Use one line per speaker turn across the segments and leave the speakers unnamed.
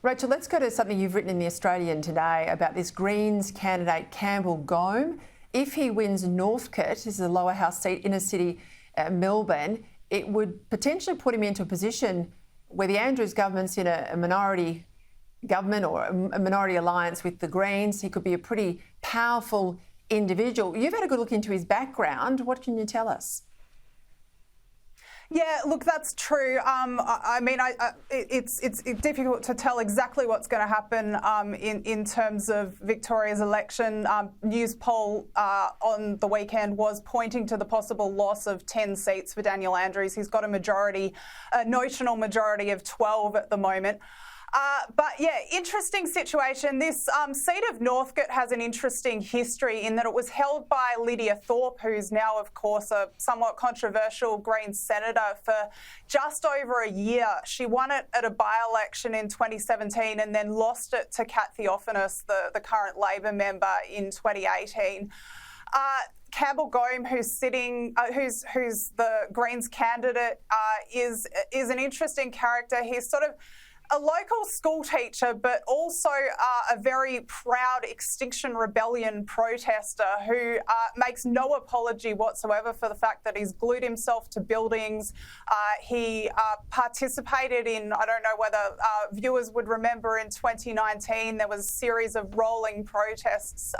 Rachel, let's go to something you've written in The Australian today about this Greens candidate, Campbell Gome. If he wins Northcote, this is a lower house seat, inner city Melbourne, it would potentially put him into a position where the Andrews government's in a minority government or a minority alliance with the Greens. He could be a pretty powerful individual. You've had a good look into his background. What can you tell us?
Yeah, look, that's true. It's difficult to tell exactly what's going to happen in terms of Victoria's election. News poll on the weekend was pointing to the possible loss of 10 seats for Daniel Andrews. He's got a notional majority of 12 at the moment. But yeah, interesting situation. This seat of Northcote has an interesting history in that it was held by Lydia Thorpe, who's now, of course, a somewhat controversial Greens senator, for just over a year. She won it at a by-election in 2017 and then lost it to Kat Theophanous, the current Labor member, in 2018. Campbell Gome, who's the Greens candidate, is an interesting character. He's sort of a local school teacher, but also a very proud Extinction Rebellion protester who makes no apology whatsoever for the fact that he's glued himself to buildings. He participated in, I don't know whether viewers would remember, in 2019 there was a series of rolling protests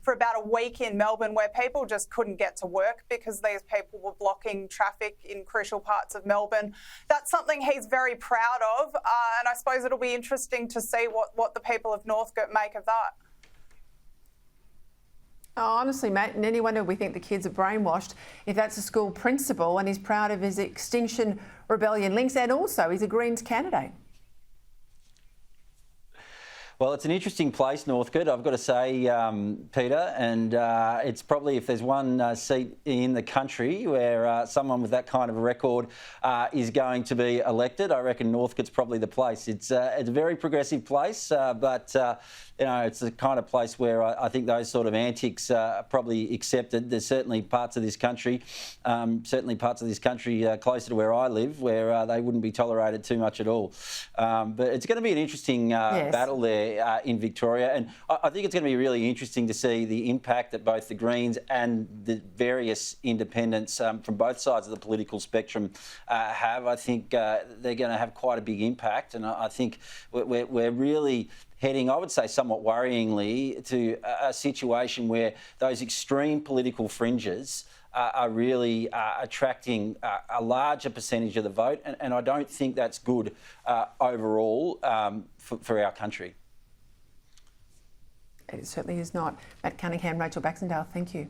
for about a week in Melbourne where people just couldn't get to work because these people were blocking traffic in crucial parts of Melbourne. That's something he's very proud of, and I suppose it'll be interesting to see what the people of Northcote make of that.
Oh, honestly, mate, and any wonder we think the kids are brainwashed if that's a school principal and he's proud of his Extinction Rebellion links, and also he's a Greens candidate.
Well, it's an interesting place, Northcote, I've got to say, Peter, and it's probably, if there's one seat in the country where someone with that kind of a record is going to be elected, I reckon Northcote's probably the place. It's a very progressive place, but you know, it's the kind of place where I think those sort of antics are probably accepted. There's certainly parts of this country, closer to where I live, where they wouldn't be tolerated too much at all. But it's going to be an interesting battle there in Victoria, and I think it's going to be really interesting to see the impact that both the Greens and the various independents from both sides of the political spectrum have. I think they're going to have quite a big impact, and I think we're really heading, I would say somewhat worryingly, to a situation where those extreme political fringes are really attracting a larger percentage of the vote, and I don't think that's good overall for our country.
It certainly is not. Matt Cunningham, Rachel Baxendale, thank you.